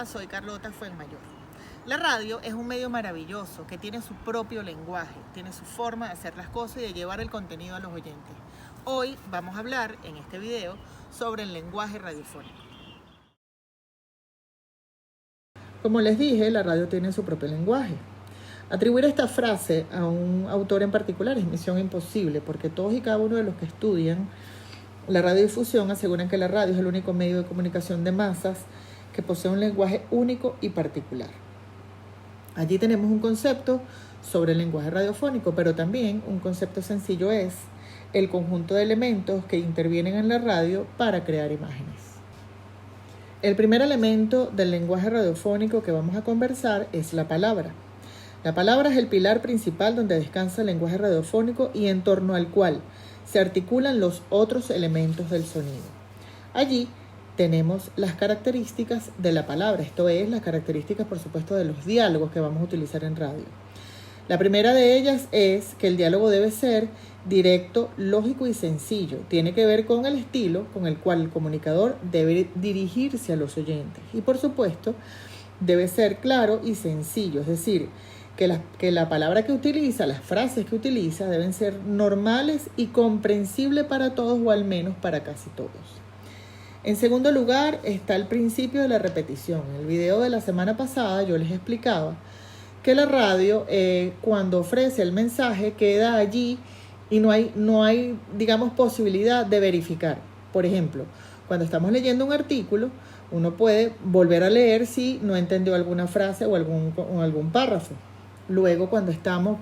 Hola, soy Carlota Fuenmayor. La radio es un medio maravilloso que tiene su propio lenguaje, tiene su forma de hacer las cosas y de llevar el contenido a los oyentes. Hoy vamos a hablar en este video sobre el lenguaje radiofónico. Como les dije, la radio tiene su propio lenguaje. Atribuir esta frase a un autor en particular es misión imposible, porque todos y cada uno de los que estudian la radiodifusión aseguran que la radio es el único medio de comunicación de masas que posee un lenguaje único y particular. Allí tenemos un concepto sobre el lenguaje radiofónico, pero también un concepto sencillo es el conjunto de elementos que intervienen en la radio para crear imágenes. El primer elemento del lenguaje radiofónico que vamos a conversar es la palabra. La palabra es el pilar principal donde descansa el lenguaje radiofónico y en torno al cual se articulan los otros elementos del sonido. Allí tenemos las características de la palabra, esto es, las características, por supuesto, de los diálogos que vamos a utilizar en radio. La primera de ellas es que el diálogo debe ser directo, lógico y sencillo. Tiene que ver con el estilo con el cual el comunicador debe dirigirse a los oyentes. Y, por supuesto, debe ser claro y sencillo, es decir, que la palabra que utiliza, las frases que utiliza deben ser normales y comprensibles para todos o al menos para casi todos. En segundo lugar está el principio de la repetición. En el video de la semana pasada yo les explicaba que la radio cuando ofrece el mensaje queda allí y no hay, digamos, posibilidad de verificar. Por ejemplo, cuando estamos leyendo un artículo, uno puede volver a leer si no entendió alguna frase o algún párrafo. Luego, cuando estamos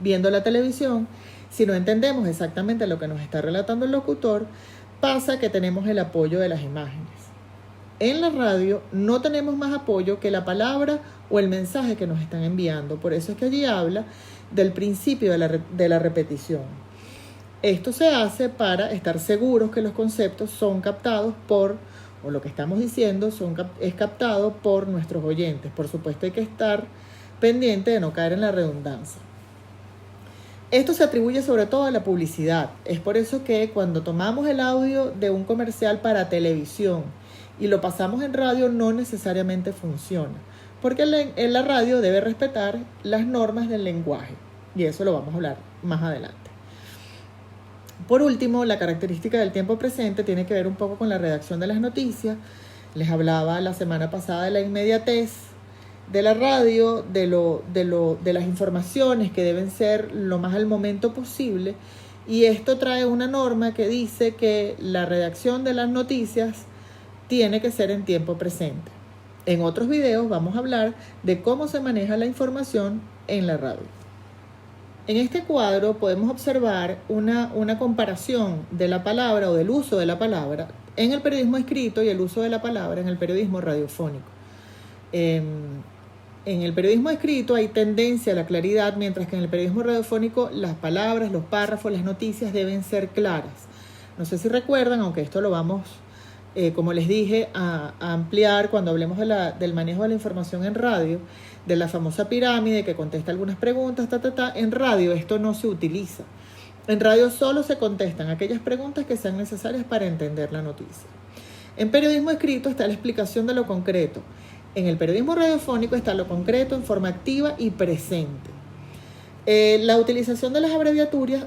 viendo la televisión, si no entendemos exactamente lo que nos está relatando el locutor, pasa que tenemos el apoyo de las imágenes. En la radio no tenemos más apoyo que la palabra o el mensaje que nos están enviando. Por eso es que allí habla del principio de la repetición. Esto se hace para estar seguros que los conceptos son captados o lo que estamos diciendo es captado por nuestros oyentes. Por supuesto, hay que estar pendiente de no caer en la redundancia. Esto se atribuye sobre todo a la publicidad. Es por eso que cuando tomamos el audio de un comercial para televisión y lo pasamos en radio, no necesariamente funciona, porque en la radio debe respetar las normas del lenguaje, y eso lo vamos a hablar más adelante. Por último, la característica del tiempo presente tiene que ver un poco con la redacción de las noticias. Les hablaba la semana pasada de la inmediatez de la radio, de las informaciones que deben ser lo más al momento posible, y esto trae una norma que dice que la redacción de las noticias tiene que ser en tiempo presente. En otros videos vamos a hablar de cómo se maneja la información en la radio. En este cuadro podemos observar una comparación de la palabra o del uso de la palabra en el periodismo escrito y el uso de la palabra en el periodismo radiofónico. En el periodismo escrito hay tendencia a la claridad, mientras que en el periodismo radiofónico las palabras, los párrafos, las noticias deben ser claras. No sé si recuerdan, aunque esto lo vamos, como les dije, a ampliar cuando hablemos del manejo de la información en radio, de la famosa pirámide que contesta algunas preguntas, En radio esto no se utiliza. En radio solo se contestan aquellas preguntas que sean necesarias para entender la noticia. En periodismo escrito está la explicación de lo concreto. En el periodismo radiofónico está lo concreto en forma activa y presente. La utilización de las abreviaturas,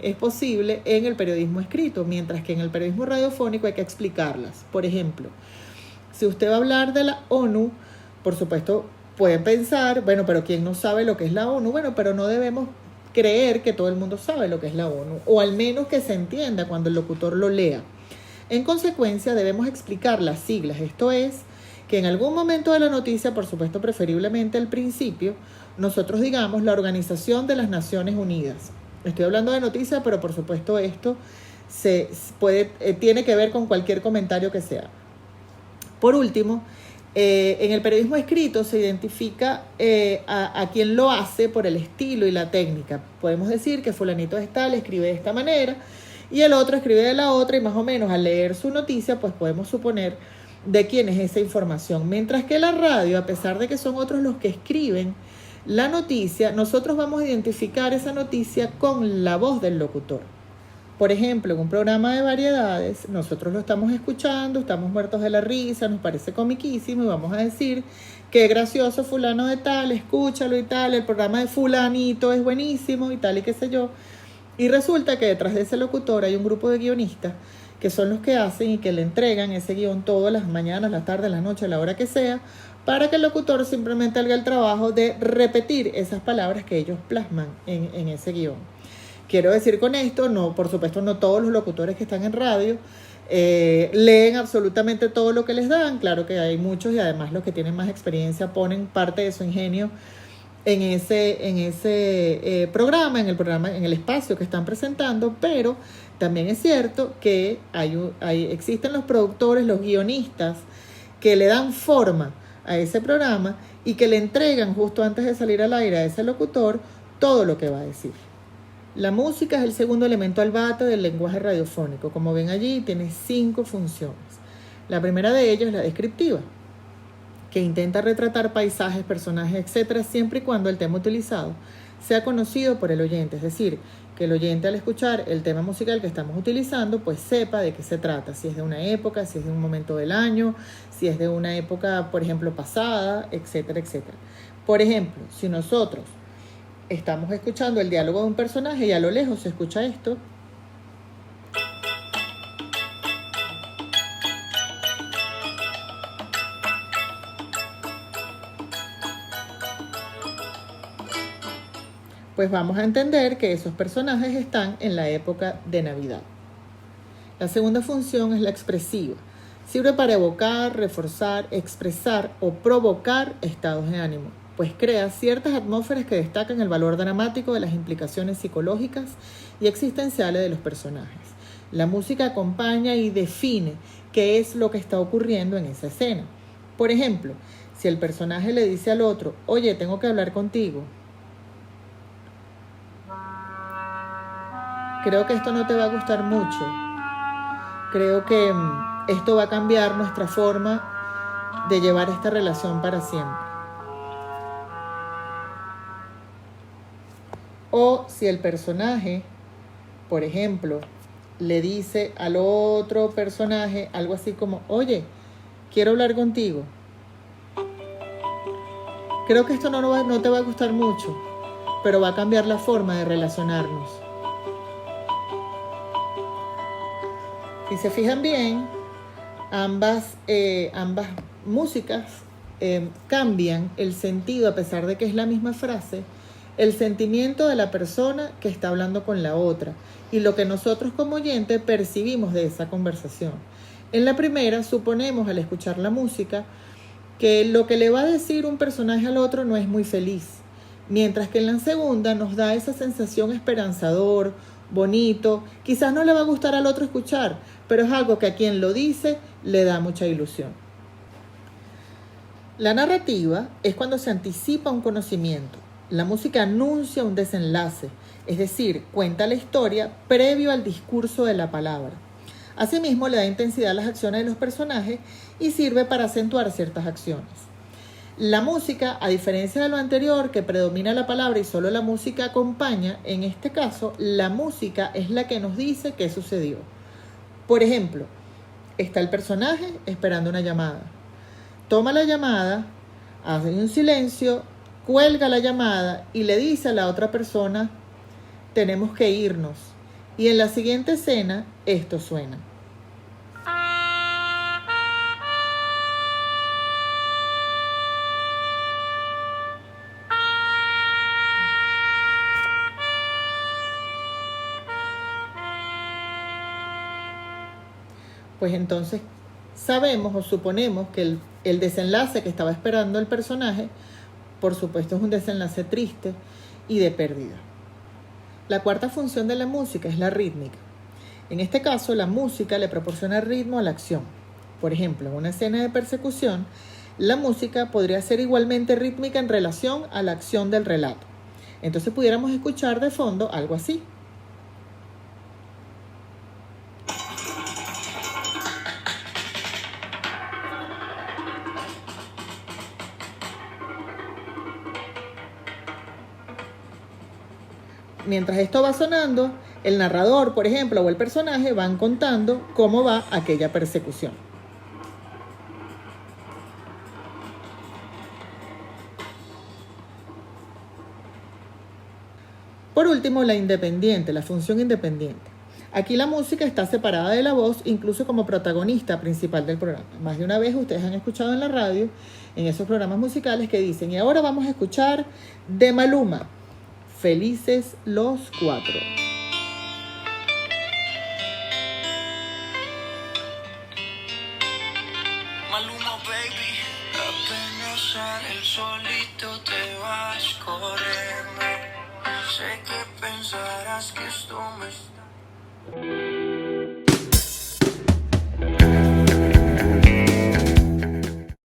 es posible en el periodismo escrito, mientras que en el periodismo radiofónico hay que explicarlas. Por ejemplo, si usted va a hablar de la ONU, por supuesto, pueden pensar, bueno, pero ¿quién no sabe lo que es la ONU? Bueno, pero no debemos creer que todo el mundo sabe lo que es la ONU, o al menos que se entienda cuando el locutor lo lea. En consecuencia, debemos explicar las siglas, esto es, que en algún momento de la noticia, por supuesto preferiblemente al principio, nosotros digamos la Organización de las Naciones Unidas. Estoy hablando de noticias, pero por supuesto esto tiene que ver con cualquier comentario que sea. Por último, en el periodismo escrito se identifica a quien lo hace por el estilo y la técnica. Podemos decir que fulanito de tal escribe de esta manera y el otro escribe de la otra, y más o menos al leer su noticia pues podemos suponer de quién es esa información. Mientras que la radio, a pesar de que son otros los que escriben la noticia, nosotros vamos a identificar esa noticia con la voz del locutor. Por ejemplo, en un programa de variedades, nosotros lo estamos escuchando, estamos muertos de la risa, nos parece comiquísimo y vamos a decir qué gracioso fulano de tal, escúchalo y tal, el programa de fulanito es buenísimo y tal y qué sé yo. Y resulta que detrás de ese locutor hay un grupo de guionistas que son los que hacen y que le entregan ese guión todas las mañanas, las tardes, las noches, a la hora que sea, para que el locutor simplemente haga el trabajo de repetir esas palabras que ellos plasman en ese guión. Quiero decir con esto, no, por supuesto no todos los locutores que están en radio leen absolutamente todo lo que les dan. Claro que hay muchos y además los que tienen más experiencia ponen parte de su ingenio en ese programa, en el espacio que están presentando, pero también es cierto que existen los productores, los guionistas que le dan forma a ese programa y que le entregan justo antes de salir al aire a ese locutor todo lo que va a decir. La música es el segundo elemento al bate del lenguaje radiofónico. Como ven allí, tiene 5 funciones. La primera de ellas es la descriptiva, que intenta retratar paisajes, personajes, etcétera, siempre y cuando el tema utilizado sea conocido por el oyente. Es decir, que el oyente al escuchar el tema musical que estamos utilizando, pues sepa de qué se trata. Si es de una época, si es de un momento del año, si es de una época, por ejemplo, pasada, etcétera, etcétera. Por ejemplo, si nosotros estamos escuchando el diálogo de un personaje y a lo lejos se escucha esto, pues vamos a entender que esos personajes están en la época de Navidad. La segunda función es la expresiva. Sirve para evocar, reforzar, expresar o provocar estados de ánimo, pues crea ciertas atmósferas que destacan el valor dramático de las implicaciones psicológicas y existenciales de los personajes. La música acompaña y define qué es lo que está ocurriendo en esa escena. Por ejemplo, si el personaje le dice al otro, oye, tengo que hablar contigo, creo que esto no te va a gustar mucho, creo que esto va a cambiar nuestra forma de llevar esta relación para siempre. O si el personaje, por ejemplo, le dice al otro personaje algo así como, oye, quiero hablar contigo. Creo que esto no te va a gustar mucho, pero va a cambiar la forma de relacionarnos. Si se fijan bien, ambas músicas cambian el sentido, a pesar de que es la misma frase, el sentimiento de la persona que está hablando con la otra y lo que nosotros como oyente percibimos de esa conversación. En la primera, suponemos al escuchar la música que lo que le va a decir un personaje al otro no es muy feliz, mientras que en la segunda nos da esa sensación esperanzador, bonito, quizás no le va a gustar al otro escuchar, pero es algo que a quien lo dice le da mucha ilusión. La narrativa es cuando se anticipa un conocimiento. La música anuncia un desenlace, es decir, cuenta la historia previo al discurso de la palabra. Asimismo, le da intensidad a las acciones de los personajes y sirve para acentuar ciertas acciones. La música, a diferencia de lo anterior, que predomina la palabra y solo la música acompaña, en este caso, la música es la que nos dice qué sucedió. Por ejemplo, está el personaje esperando una llamada. Toma la llamada, hace un silencio, cuelga la llamada y le dice a la otra persona, tenemos que irnos. Y en la siguiente escena, esto suena. Pues entonces sabemos o suponemos que el desenlace que estaba esperando el personaje, por supuesto, es un desenlace triste y de pérdida. La cuarta función de la música es la rítmica. En este caso, la música le proporciona ritmo a la acción. Por ejemplo, en una escena de persecución, la música podría ser igualmente rítmica en relación a la acción del relato. Entonces pudiéramos escuchar de fondo algo así. mientras esto va sonando, el narrador, por ejemplo, o el personaje van contando cómo va aquella persecución. Por último, la función independiente. Aquí la música está separada de la voz, incluso como protagonista principal del programa. Más de una vez ustedes han escuchado en la radio, en esos programas musicales que dicen, y ahora vamos a escuchar de Maluma, Felices los Cuatro. Maluma, baby, apenas sale el solito te vas corriendo. Sé que pensarás que esto me está...